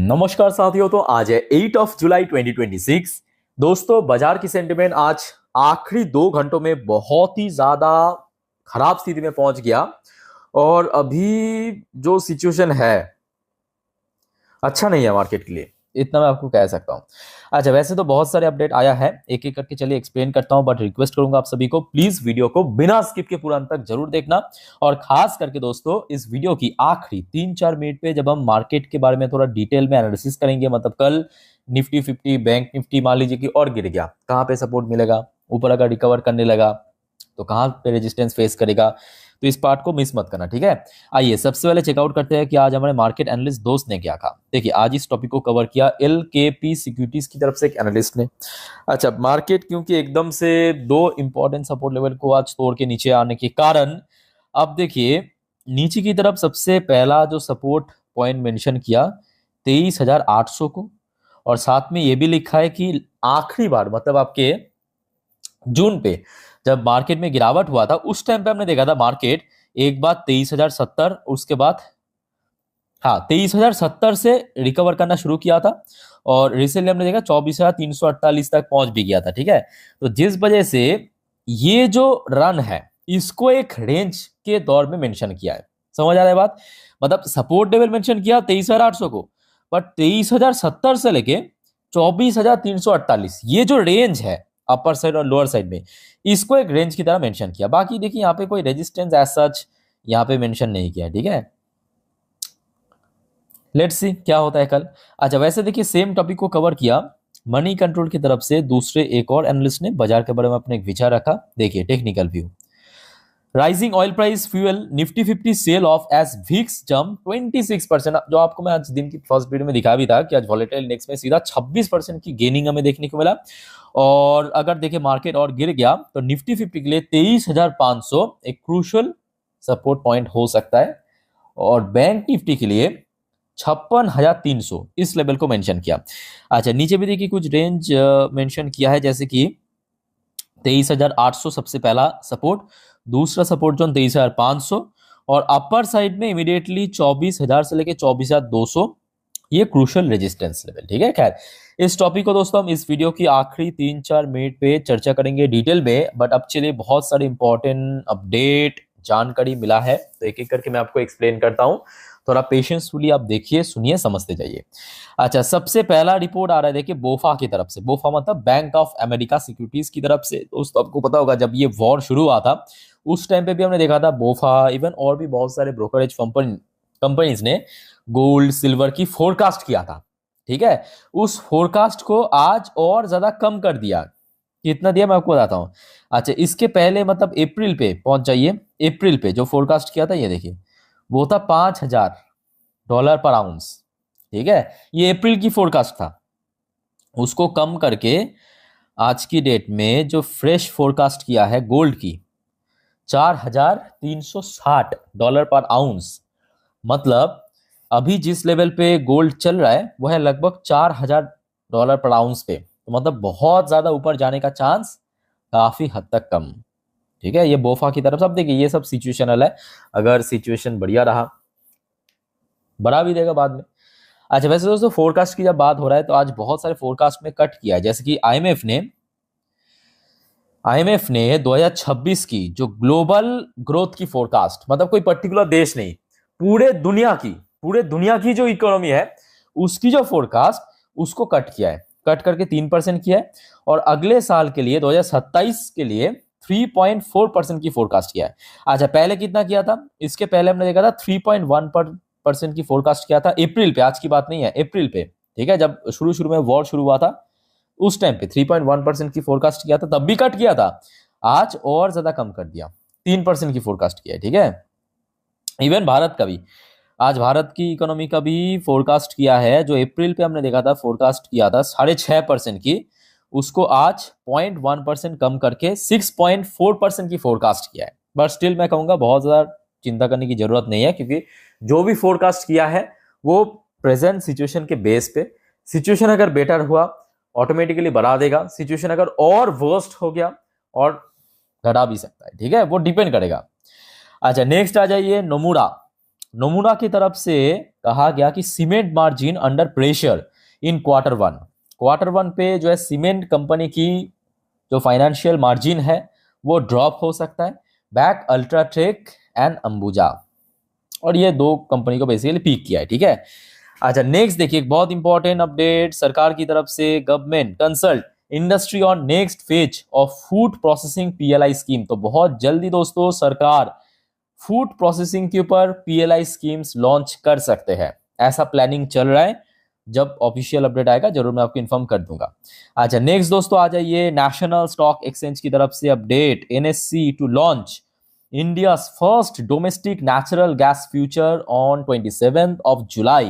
नमस्कार साथियों। तो आज है 8 जुलाई 2026। दोस्तों, बाजार की सेंटिमेंट आज आखिरी 2 घंटों में बहुत ही ज्यादा खराब स्थिति में पहुंच गया और अभी जो सिचुएशन है अच्छा नहीं है मार्केट के लिए, इतना मैं आपको कह सकता हूं। अच्छा, वैसे तो बहुत सारे अपडेट आया है, एक एक करके चलिए एक्सप्लेन करता हूं, बट रिक्वेस्ट करूंगा आप सभी को प्लीज वीडियो को बिना स्किप के पूरा अंत तक जरूर देखना। और खास करके दोस्तों, इस वीडियो की आखिरी 3-4 मिनट पे जब हम मार्केट के बारे में थोड़ा डिटेल में एनालिसिस करेंगे, मतलब कल निफ्टी 50 बैंक निफ्टी मान लीजिए कि और गिर गया, कहाँ पे सपोर्ट मिलेगा, ऊपर अगर रिकवर करने लगा तो कहाँ पे रेजिस्टेंस फेस करेगा, तो इस पार्ट को मिस मत करना, ठीक है। आइए सबसे पहले चेकआउट करते हैं कि आज हमारे मार्केट एनालिस्ट दोस्त ने क्या कहा। देखिए, आज इस टॉपिक को कवर किया LKP सिक्योरिटीज की तरफ से एक एनालिस्ट ने। अच्छा, मार्केट क्योंकि एकदम से दो इंपॉर्टेंट सपोर्ट लेवल को आज तोड़ के नीचे आने के कारण, अब देखिए नीचे की तरफ सबसे पहला जो सपोर्ट पॉइंट मेंशन किया 23,800 को, और साथ में ये भी लिखा है कि आखिरी बार मतलब आपके जून पे जब मार्केट में गिरावट हुआ था उस टाइम पे हमने देखा था मार्केट एक बार 23,070, उसके बाद 23,070 से रिकवर करना शुरू किया था और रिसेंटली हमने देखा 24,348 तक पहुंच भी गया था, ठीक है। तो जिस वजह से ये जो रन है इसको एक रेंज के दौर में मेंशन किया है, समझ आ रहा है बात। मतलब सपोर्ट लेवल मेंशन किया 23,800 को, बट 23,070 से लेके 24,348 ये जो रेंज है अपर साइड और लोअर साइड में, इसको एक रेंज की तरह मेंशन किया। बाकी देखिए यहाँ पे कोई रेजिस्टेंस एज सच यहाँ पे मेंशन नहीं किया, ठीक है। लेट्स सी क्या होता है कल। अच्छा, वैसे देखिए सेम टॉपिक को कवर किया मनी कंट्रोल की तरफ से दूसरे एक और एनालिस्ट ने बाजार के बारे में अपने एक विचार रखा। देखिए technical view, rising oil price fuel Nifty 50 sell off as VIX jump 26%, जो आपको मैं आज दिन की फर्स्ट वीडियो में दिखा भी था कि आज वॉलेटाइल इंडेक्स में सीधा 26% की गेनिंग हमें देखने को मिला। और अगर देखिए मार्केट और गिर गया तो निफ्टी 50 के लिए 23,500 एक क्रूशियल सपोर्ट पॉइंट हो सकता है, और बैंक निफ्टी के लिए 56,300 इस लेवल को मेंशन किया। अच्छा, नीचे भी देखिए कुछ रेंज मेंशन किया है, जैसे कि 23,800 सबसे पहला सपोर्ट, दूसरा सपोर्ट जोन 23,500, और अपर साइड में इमीडिएटली 24,000 से लेके 24,200 ये क्रूशियल रेजिस्टेंस लेवल, ठीक है। खैर, इस टॉपिक को दोस्तों हम इस वीडियो की आखिरी 3-4 मिनट पे चर्चा करेंगे डिटेल में, बट अब चलिए बहुत सारे इंपॉर्टेंट अपडेट जानकारी मिला है तो एक एक करके मैं आपको एक्सप्लेन करता हूं, थोड़ा पेशेंसफुली आप देखिए, सुनिए, समझते जाइए। अच्छा, सबसे पहला रिपोर्ट आ रहा है देखिए बोफा की तरफ से। बोफा मतलब बैंक ऑफ अमेरिका सिक्योरिटीज की तरफ से। दोस्तों आपको पता होगा जब ये वॉर शुरू हुआ था उस टाइम पे भी हमने देखा था बोफा, इवन और भी बहुत सारे ब्रोकरेज कंपनीज ने गोल्ड सिल्वर की फोरकास्ट किया था, ठीक है। उस फोरकास्ट को आज और ज्यादा कम कर दिया। कितना दिया मैं आपको बताता हूं। अच्छा, इसके पहले मतलब अप्रैल पे पहुंच जाइए, अप्रैल पे जो फोरकास्ट किया था ये देखिए वो था $5,000 पर आउंस, ठीक है। ये अप्रैल की फोरकास्ट था, उसको कम करके आज की डेट में जो फ्रेश फोरकास्ट किया है गोल्ड की $4,360 पर आउंस। मतलब अभी जिस लेवल पे गोल्ड चल रहा है वो है लगभग $4,000 पर आउंस पे, तो मतलब बहुत ज्यादा ऊपर जाने का चांस काफी हद तक कम, ठीक है। ये बोफा की तरफ से। अब देखिए ये सब सिचुएशनल है, अगर सिचुएशन बढ़िया रहा बढ़ा भी देगा बाद में। अच्छा, वैसे दोस्तों फोरकास्ट की जब बात हो रहा है तो आज बहुत सारे फोरकास्ट में कट किया है, जैसे कि आईएमएफ ने 2026 की जो ग्लोबल ग्रोथ की फोरकास्ट, मतलब कोई पर्टिकुलर देश नहीं, पूरे दुनिया की जो इकोनॉमी है उसकी जो फोरकास्ट उसको कट किया है, कट करके 3% किया है, और अगले साल के लिए 2027 के लिए 3.4% की फोरकास्ट किया है। अच्छा, पहले कितना किया था? इसके पहले हमने देखा था 3.1% की फोरकास्ट किया था अप्रैल पे, आज की बात नहीं है, अप्रैल पे, ठीक है। जब शुरू में वॉर शुरू हुआ था उस टाइम पे 3.1% की फोरकास्ट किया था, तब भी कट किया था। आज और ज्यादा कम कर दिया, 3% की फोरकास्ट किया है, ठीक है। इवन भारत का भी, आज भारत की इकोनॉमी का भी फोरकास्ट किया है, जो अप्रैल पे हमने देखा था फोरकास्ट किया था 6.5% की, उसको आज 0.1% कम करके 6.4% की फोरकास्ट किया है। बट स्टिल मैं कहूंगा बहुत ज्यादा चिंता करने की जरूरत नहीं है, क्योंकि जो भी फोरकास्ट किया है वो प्रेजेंट सिचुएशन के बेस पे, सिचुएशन अगर बेटर हुआ ऑटोमेटिकली बढ़ा देगा, सिचुएशन अगर और वर्स्ट हो गया और घटा भी सकता है, ठीक है, वो डिपेंड करेगा। अच्छा, नेक्स्ट आ जाइए नोमुरा की तरफ से कहा गया कि cement margin under pressure in quarter one पे जो है सीमेंट कंपनी की जो फाइनेंशियल मार्जिन है वो ड्रॉप हो सकता है, बैक अल्ट्राटेक एंड अंबुजा, और ये दो कंपनी को बेसिकली पीक किया है, ठीक है। अच्छा नेक्स्ट देखिए, एक बहुत इंपॉर्टेंट अपडेट सरकार की तरफ से, government consult industry on next phase of food processing PLI scheme. तो बहुत जल्दी दोस्तों सरकार फूड प्रोसेसिंग के ऊपर पीएलआई स्कीम्स लॉन्च कर सकते हैं, ऐसा प्लानिंग चल रहा है। जब ऑफिशियल अपडेट आएगा जरूर मैं आपको इन्फॉर्म कर दूंगा। अच्छा नेक्स्ट दोस्तों आ जाइए, नेशनल स्टॉक एक्सचेंज की तरफ से update, NSC to launch India's first domestic natural gas future on 27th of July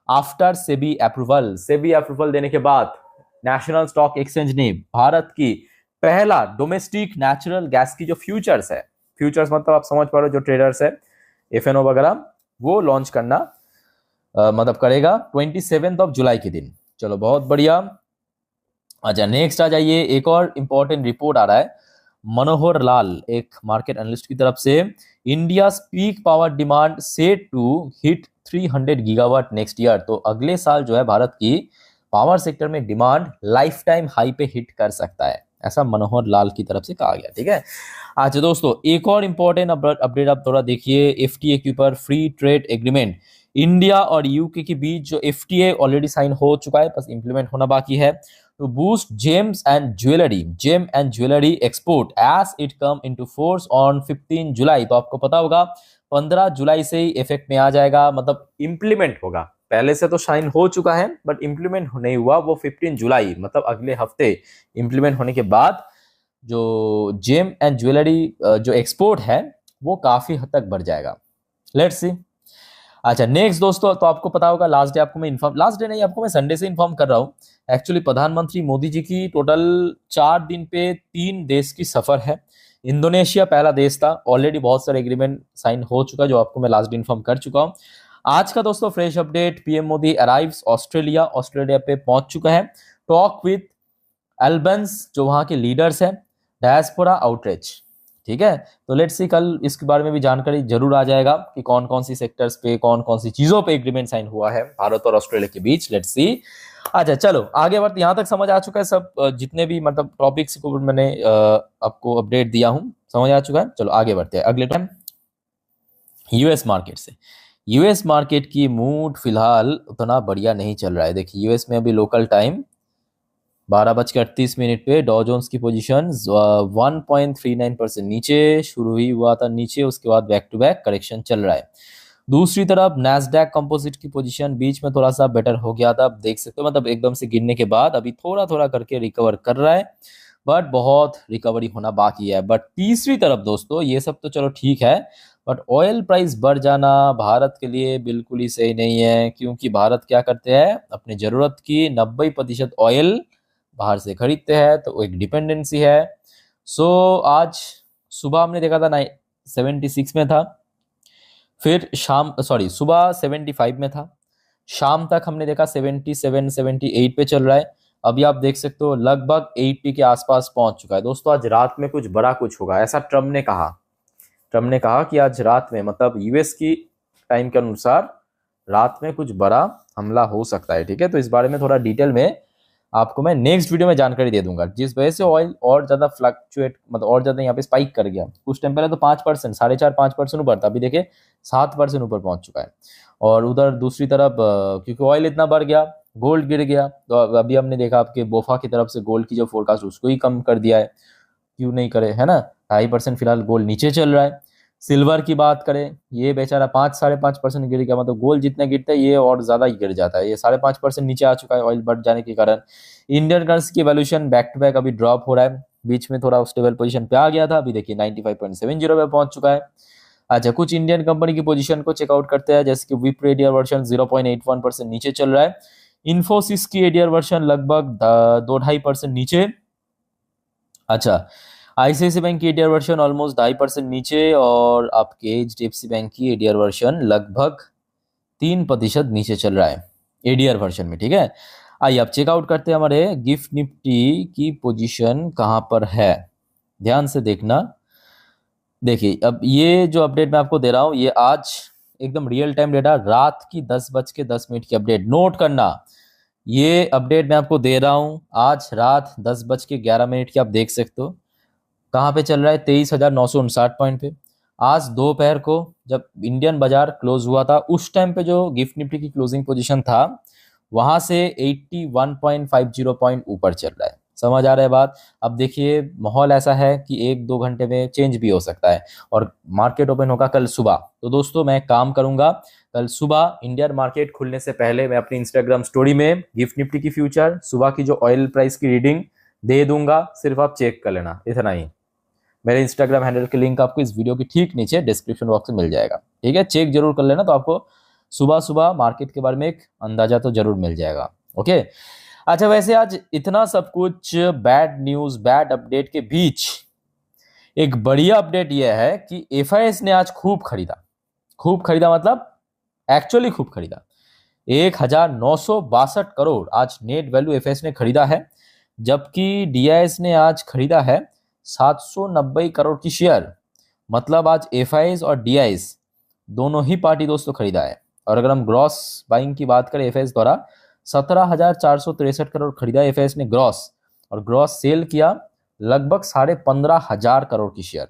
after SEBI approval. SEBI approval देने के बाद नेशनल स्टॉक एक्सचेंज ने भारत की पहला डोमेस्टिक नेचुरल गैस की जो फ्यूचर्स है, फ्यूचर्स मतलब आप समझ पा रहे हो, जो ट्रेडर्स है एफएनओ वगैरह, वो लॉन्च करना मतलब करेगा 27th of July के दिन। चलो बहुत बढ़िया। अच्छा नेक्स्ट आ जाइए, एक और इंपॉर्टेंट रिपोर्ट आ रहा है मनोहर लाल, एक मार्केट एनालिस्ट की तरफ से, India peak power demand set to hit 300 gigawatt next year. तो अगले साल जो है भारत की पावर सेक्टर में डिमांड लाइफ टाइम हाई पे हिट कर सकता है, ऐसा मनोहर लाल की तरफ से कहा गया, ठीक है। अच्छा दोस्तों एक और इंपॉर्टेंट अपडेट आप थोड़ा देखिए, एफटीए के ऊपर फ्री ट्रेड एग्रीमेंट इंडिया और यूके के बीच जो एफटीए ऑलरेडी साइन हो चुका है, बस इंप्लीमेंट होना बाकी है। To boost gem and jewellery export as it come into force on 15 July. तो आपको पता होगा 15 जुलाई से ही इफेक्ट में आ जाएगा, मतलब इंप्लीमेंट होगा, पहले से तो साइन हो चुका है बट इंप्लीमेंट नहीं हुआ, वो 15 जुलाई मतलब अगले हफ्ते इंप्लीमेंट होने के बाद जो जेम एंड ज्वेलरी जो एक्सपोर्ट है वो काफी हद तक बढ़ जाएगा। Let's see. अच्छा नेक्स्ट दोस्तों, तो आपको पता होगा लास्ट डे आपको मैं लास्ट डे नहीं, आपको मैं संडे से इन्फॉर्म कर रहा हूँ। एक्चुअली प्रधानमंत्री मोदी जी की टोटल 4 दिन पे 3 देश की सफर है। इंडोनेशिया पहला देश था, ऑलरेडी बहुत सारे एग्रीमेंट साइन हो चुका है, जो आपको मैं लास्ट डे इन्फॉर्म कर चुका हूँ। आज का दोस्तों fresh update, PM Modi arrives Australia पे पहुंच चुका है। टॉक विद एल्बन्स, जो वहां के लीडर्स हैं, डायस्पोरा आउटरीच, ठीक है। तो लेट्स सी, कल इसके बारे में भी जानकारी जरूर आ जाएगा कि कौन कौन सी सेक्टर्स पे, कौन कौन सी चीजों पे एग्रीमेंट साइन हुआ है भारत और ऑस्ट्रेलिया के बीच। Let's see. अच्छा चलो आगे बढ़ते, यहाँ तक समझ आ चुका है सब, जितने भी मतलब टॉपिक्स को मैंने आपको अपडेट दिया हूँ समझ आ चुका है। चलो आगे बढ़ते हैं अगले टाइम यूएस मार्केट से। यूएस मार्केट की मूड फिलहाल उतना बढ़िया नहीं चल रहा है। देखिए यूएस में अभी लोकल टाइम 12:38 पे डॉ जोन्स की पोजीशन 1.39% नीचे शुरू हुआ था नीचे, उसके बाद बैक टू बैक करेक्शन चल रहा है। दूसरी तरफ नैस्डैक कंपोजिट की पोजीशन बीच में थोड़ा सा बेटर हो गया था, आप देख सकते हो, मतलब एकदम से गिरने के बाद अभी थोड़ा थोड़ा करके रिकवर कर रहा है, बट बहुत रिकवरी होना बाकी है। बट तीसरी तरफ दोस्तों ये सब तो चलो ठीक है, बट ऑयल प्राइस बढ़ जाना भारत के लिए बिल्कुल ही सही नहीं है, क्योंकि भारत क्या करते हैं, अपने जरूरत की 90% ऑयल बाहर से खरीदते हैं, तो एक डिपेंडेंसी है। सो आज सुबह हमने देखा था 76 में था, फिर सुबह 75 में था, शाम तक हमने देखा 77 78 पे चल रहा है। अभी आप देख सकते हो लगभग 80 के आसपास पहुंच चुका है। दोस्तों आज रात में कुछ बड़ा कुछ होगा, ऐसा ट्रम्प ने कहा कि आज रात में, मतलब यूएस की टाइम के अनुसार रात में कुछ बड़ा हमला हो सकता है, ठीक है। तो इस बारे में थोड़ा डिटेल में आपको मैं नेक्स्ट वीडियो में जानकारी दे दूंगा, जिस वजह से ऑयल और ज्यादा फ्लक्चुएट, मतलब और ज्यादा यहाँ पे स्पाइक कर गया। कुछ टाइम पहले तो 5%, 4.5-5% ऊपर था, अभी देखिए 7% ऊपर पहुंच चुका है। और उधर दूसरी तरफ क्योंकि ऑयल इतना बढ़ गया, गोल्ड गिर गया, तो अभी हमने देखा आपके बोफा की तरफ से गोल्ड की जो फोरकास्ट उसको ही कम कर दिया है, क्यों नहीं करे, है ना। 2.5% फिलहाल गोल्ड नीचे चल रहा है। सिल्वर की बात करें, ये बेचारा 5-5.5% गिर गया, मतलब गोल्ड जितना गिरता है ये और ज्यादा ही गिर जाता है, ये 5.5% नीचे आ चुका है ऑयल बढ़ जाने के कारण। इंडियन करेंसी की वैल्यूएशन बैक टू बैक अभी ड्रॉप हो रहा है, बीच में थोड़ा स्टेबल पोजीशन पे आ गया था, अभी देखिए 95.70 पे पहुंच चुका है। अच्छा कुछ इंडियन कंपनी की पोजीशन को चेकआउट करते हैं, जैसे कि विप्रो एडीआर वर्जन 0.81% नीचे चल रहा है। इन्फोसिस की एडीआर वर्जन लगभग 2-2.5% नीचे। अच्छा आईसीआईसी बैंक की एडीआर वर्जन ऑलमोस्ट 2.5% नीचे, और आपके एचडीएफसी बैंक की एडीआर वर्जन लगभग 3% नीचे चल रहा है एडीआर वर्जन में, ठीक है। आइए अब चेकआउट करते हैं हमारे गिफ्ट निफ्टी की पोजीशन कहां पर है, ध्यान से देखना। देखिए अब ये जो अपडेट मैं आपको दे रहा हूं ये आज एकदम रियल टाइम डेटा, रात की 10:10 की अपडेट नोट करना। ये अपडेट मैं आपको दे रहा हूं आज रात 10:11 की, आप देख सकते हो कहाँ पे चल रहा है, 23,959 पॉइंट पे। आज दोपहर को जब इंडियन बाजार क्लोज हुआ था, उस टाइम पे जो गिफ्ट निफ्टी की क्लोजिंग पोजीशन था, वहां से 81.50 पॉइंट ऊपर चल रहा है। समझ आ रहा है बात? अब देखिए माहौल ऐसा है कि 1-2 घंटे में चेंज भी हो सकता है, और मार्केट ओपन होगा कल सुबह। तो दोस्तों मैं काम करूंगा, कल सुबह इंडियन मार्केट खुलने से पहले मैं अपनी इंस्टाग्राम स्टोरी में गिफ्ट निफ्टी की फ्यूचर, सुबह की जो ऑयल प्राइस की रीडिंग दे दूंगा, सिर्फ आप चेक कर लेना, इतना ही। मेरे इंस्टाग्राम हैंडल के लिंक आपको इस वीडियो के ठीक नीचे डिस्क्रिप्शन बॉक्स में मिल जाएगा, ठीक है? चेक जरूर कर लेना, तो आपको सुबह सुबह मार्केट के बारे में एक अंदाजा तो जरूर मिल जाएगा। ओके। अच्छा, वैसे आज इतना सब कुछ बैड न्यूज, बैड अपडेट के बीच एक बढ़िया अपडेट यह है कि एफआईएस ने आज खूब खरीदा। खूब खरीदा मतलब एक्चुअली खूब खरीदा। 1962 करोड़ आज नेट वैल्यू एफआईएस ने खरीदा है, जबकि डीआईएस ने आज खरीदा है 790 करोड़ की शेयर। मतलब आज एफआईएस और डीआईएस दोनों ही पार्टी दोस्तों खरीदा है। और अगर हम ग्रॉस बाइंग की बात करें, एफआईएस द्वारा 17,463 करोड़ खरीदा एफआईएस ने ग्रॉस, और ग्रॉस सेल किया लगभग 15,500 करोड़ की शेयर।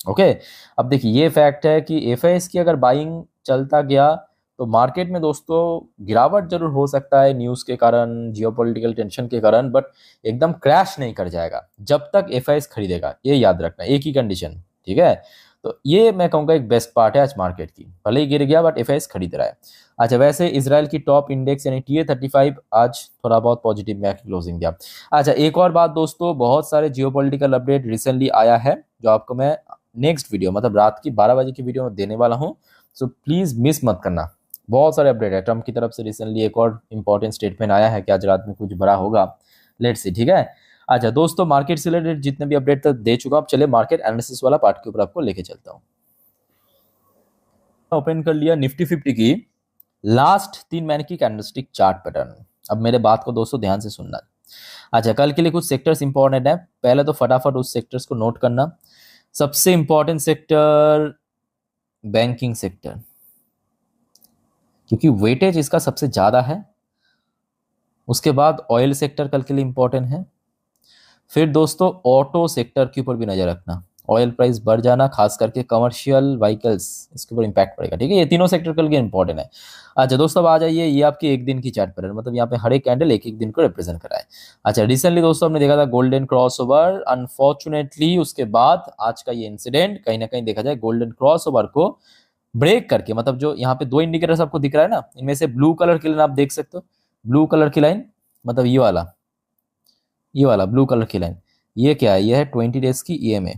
ओके। अब देखिए ये फैक्ट है कि एफआईएस की अगर बाइंग चलता गया तो मार्केट में दोस्तों गिरावट जरूर हो सकता है न्यूज के कारण, जियोपॉलिटिकल टेंशन के कारण, बट एकदम क्रैश नहीं कर जाएगा जब तक एफआईएस खरीदेगा। ये याद रखना, एक ही कंडीशन, ठीक है? तो ये मैं कहूँगा एक बेस्ट पार्ट है आज मार्केट की, भले ही गिर गया बट एफआईएस खरीद रहा है। अच्छा, वैसे इसराइल की टॉप इंडेक्स यानी TA35 आज थोड़ा बहुत पॉजिटिव में क्लोजिंग दिया। अच्छा, एक और बात दोस्तों, बहुत सारे जियोपॉलिटिकल अपडेट रिसेंटली आया है जो आपको मैं नेक्स्ट वीडियो मतलब रात की 12 बजे की वीडियो में देने वाला हूँ, सो प्लीज मिस मत करना। बहुत सारे अपडेट है। ट्रम्प की तरफ से रिसेंटली एक और इंपॉर्टेंट स्टेटमेंट आया है कि आज रात में कुछ बड़ा होगा, लेट्स सी, ठीक है? अच्छा दोस्तों, मार्केट से रिलेटेड जितने भी अपडेट तक दे चुका, अब चले मार्केट एनालिसिस वाला पार्ट के ऊपर आपको लेके चलता हूँ। ओपन कर लिया निफ्टी 50 की लास्ट 3 महीने की कैंडलस्टिक चार्ट पैटर्न। अब मेरे बात को दोस्तों ध्यान से सुनना। अच्छा, कल के लिए कुछ सेक्टर्स इंपॉर्टेंट है, पहले तो फटाफट उस सेक्टर्स को नोट करना। सबसे इंपॉर्टेंट सेक्टर बैंकिंग सेक्टर, क्योंकि वेटेज इसका सबसे ज्यादा है। उसके बाद ऑयल सेक्टर कल के लिए इंपॉर्टेंट है। फिर दोस्तों ऑटो सेक्टर के ऊपर भी नजर रखना, ऑयल प्राइस बढ़ जाना, खास करके कमर्शियल व्हीकल्स, इसके ऊपर इंपैक्ट पड़ेगा, ठीक है? ये तीनों सेक्टर कल के इंपॉर्टेंट है। अच्छा दोस्तों, अब आ जाइए, ये आपकी एक दिन की चार्ट पैटर्न, मतलब यहाँ पे हर एक कैंडल एक एक दिन को रिप्रेजेंट करा है। अच्छा, रिसेंटली दोस्तों हमने देखा था गोल्डन क्रॉसओवर, अनफॉर्चुनेटली उसके बाद आज का ये इंसिडेंट कहीं ना कहीं देखा जाए गोल्डन क्रॉसओवर को ब्रेक करके, मतलब जो यहाँ पे 2 इंडिकेटर्स आपको दिख रहा है ना, इनमें से ब्लू कलर की लाइन आप देख सकते हो, ब्लू कलर की लाइन मतलब ये वाला ब्लू कलर की लाइन, ये क्या है? ये है 20 डेज की ईएमए,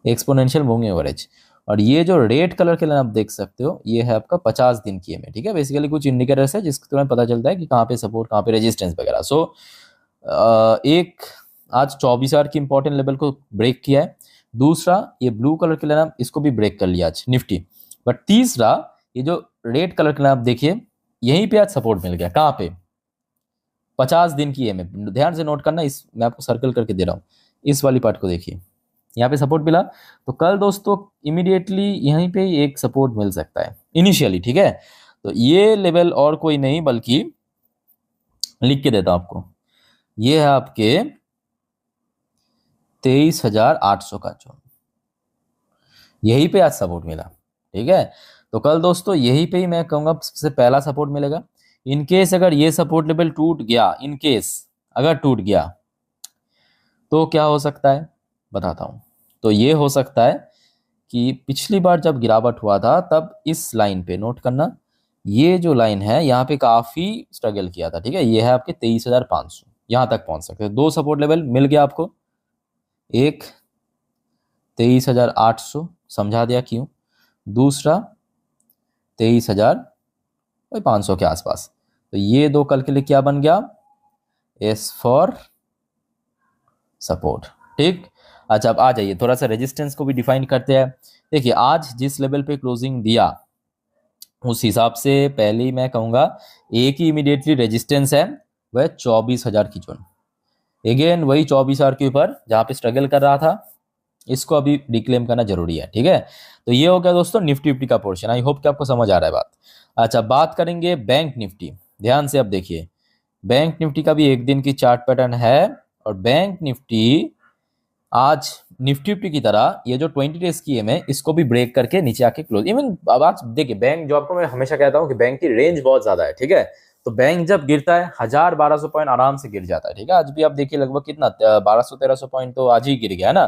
एक्सपोनेंशियल मूविंग एवरेज। और ये जो रेड कलर के लाइन आप देख सकते हो, ये है आपका 50 दिन की ईएमए, ठीक है? बेसिकली कुछ इंडिकेटर्स है जिसके तुम्हें पता चलता है कि कहाँ पे सपोर्ट, कहाँ पे रेजिस्टेंस वगैरह। सो एक आज 24,000 की इंपॉर्टेंट लेवल को ब्रेक किया है। दूसरा, ये ब्लू कलर की लाइन इसको भी ब्रेक कर लिया आज निफ्टी। बट तीसरा, ये जो रेड कलर की लाइन आप देखिए, यहीं पे आज सपोर्ट मिल गया। कहाँ पे? 50 दिन की ईएमए, ध्यान से नोट करना, इस मैं आपको सर्कल करके दे रहा हूँ, इस वाली पार्ट को देखिए, यहाँ पे सपोर्ट मिला। तो कल दोस्तों इमीडिएटली यहीं पे एक सपोर्ट मिल सकता है इनिशियली, ठीक है? तो ये लेवल और कोई नहीं बल्कि, लिख के देता हूं आपको, ये है आपके 23,800 का जोन, यहीं पे आज सपोर्ट मिला, ठीक है? तो कल दोस्तों यहीं पे ही मैं कहूंगा सबसे पहला सपोर्ट मिलेगा। इनकेस अगर ये सपोर्ट लेवल टूट गया, इनकेस अगर टूट गया तो क्या हो सकता है बताता हूं। तो ये हो सकता है कि पिछली बार जब गिरावट हुआ था तब इस लाइन पे नोट करना, ये जो लाइन है यहाँ पे काफी स्ट्रगल किया था, ठीक है? ये है आपके 23,500, यहां तक पहुंच सकते हैं। 2 सपोर्ट लेवल मिल गया आपको, एक 23,800, समझा दिया क्यों, दूसरा 23,500 के आसपास। तो ये 2 कल के लिए क्या बन गया? एस फॉर सपोर्ट, ठीक। अच्छा, अब आ जाइए थोड़ा सा रेजिस्टेंस को भी डिफाइन करते हैं। देखिए आज जिस लेवल पे क्लोजिंग दिया उस हिसाब से पहले ही मैं कहूंगा एक ही इमीडिएटली रेजिस्टेंस है, वह 24,000 की जोन। अगेन वही 24,000 के ऊपर जहां पे स्ट्रगल कर रहा था, इसको अभी रिक्लेम करना जरूरी है, ठीक है। तो ये हो गया दोस्तों निफ्टी फिफ्टी का पोर्शन। आई होप कि आपको समझ आ रहा है बात। अच्छा, बात करेंगे बैंक निफ्टी। ध्यान से अब देखिए, बैंक निफ्टी का भी एक दिन की चार्ट पैटर्न है, और बैंक निफ्टी आज निफ्टी फिफ्टी की तरह ये जो 20 डेज की एम है इसको भी ब्रेक करके नीचे आके क्लोज। इवन अब आज देखिए, बैंक जो आपको मैं हमेशा कहता हूँ कि बैंक की रेंज बहुत ज्यादा है, ठीक है। तो बैंक जब गिरता है 1000-1200 पॉइंट आराम से गिर जाता है, ठीक है। आज भी आप देखिए लगभग कितना 1200-1300 पॉइंट तो आज ही गिर गया है ना।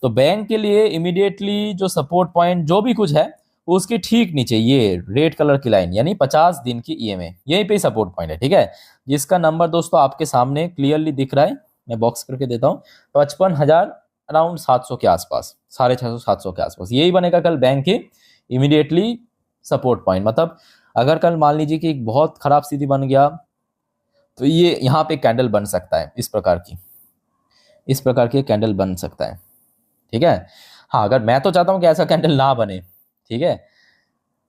तो बैंक के लिए इमीडिएटली जो सपोर्ट पॉइंट जो भी कुछ है उसके ठीक नीचे ये रेड कलर की लाइन यानी 50 दिन की ईएमए, यहीं पे सपोर्ट पॉइंट है, ठीक है। जिसका नंबर दोस्तों आपके सामने क्लियरली दिख रहा है, मैं बॉक्स करके देता हूँ। 55,000 अराउंड 700 के आसपास, 650-700 के आसपास यही बनेगा कल बैंक के इमीडिएटली सपोर्ट पॉइंट। मतलब अगर कल मान लीजिए कि एक बहुत खराब स्थिति बन गया तो ये यहाँ पे कैंडल बन सकता है, इस प्रकार की कैंडल बन सकता है, ठीक है। हाँ, अगर मैं तो चाहता हूँ कि ऐसा कैंडल ना बने, ठीक है,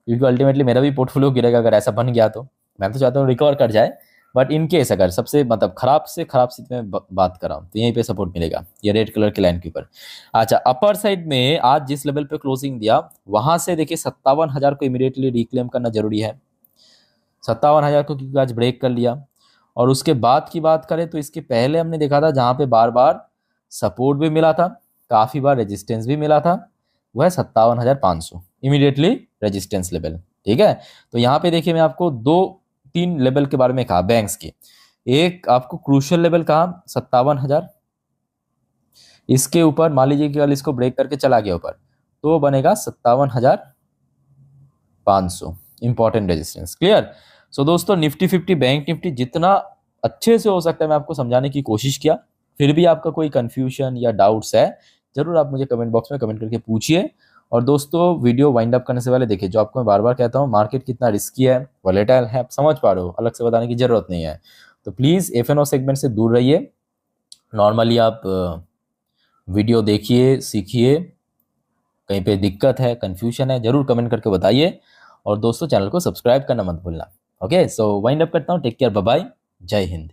क्योंकि अल्टीमेटली मेरा भी पोर्टफोलियो गिरेगा अगर ऐसा बन गया। तो मैं तो चाहता हूँ रिकवर कर जाए, बट इन केस अगर सबसे मतलब खराब से खराब स्थिति में बात कर रहा हूँ तो यहीं पे सपोर्ट मिलेगा ये रेड कलर की लाइन के ऊपर। अच्छा, अपर साइड में आज जिस लेवल पे क्लोजिंग दिया वहां से देखिए 57,000 को इमीडिएटली रिक्लेम करना जरूरी है। 57,000 को क्योंकि आज ब्रेक कर लिया। और उसके बाद की बात करें तो इसके पहले हमने देखा था जहां पे बार बार सपोर्ट भी मिला था, काफी बार रेजिस्टेंस भी मिला था, वह है 57,500 इमीडिएटली रेजिस्टेंस लेवल, ठीक है। तो यहाँ पे देखिए मैं आपको 2-3 लेवल के बारे में कहा बैंक्स के। एक आपको क्रूशियल लेवल कहा 57,000, इसके ऊपर मान लीजिए कि कल इसको ब्रेक करके चला गया ऊपर तो बनेगा 57,500 इंपॉर्टेंट रेजिस्टेंस। क्लियर। सो दोस्तों निफ्टी फिफ्टी बैंक निफ्टी जितना अच्छे से हो सकता है मैं आपको समझाने की कोशिश किया। फिर भी आपका कोई कंफ्यूजन या डाउट्स है जरूर आप मुझे कमेंट बॉक्स में कमेंट करके पूछिए। और दोस्तों वीडियो वाइंड अप करने से पहले देखिए, जो आपको मैं बार बार कहता हूँ मार्केट कितना रिस्की है, वॉलेटाइल है, आप समझ पा रहे हो, अलग से बताने की जरूरत नहीं है। तो प्लीज़ एफएनओ सेगमेंट से दूर रहिए। नॉर्मली आप वीडियो देखिए, सीखिए, कहीं पे दिक्कत है, कंफ्यूजन है, जरूर कमेंट करके बताइए। और दोस्तों चैनल को सब्सक्राइब करना मत भूलना। ओके, सो वाइंड अप करता हूँ। टेक केयर, बाय बाय, जय हिंद।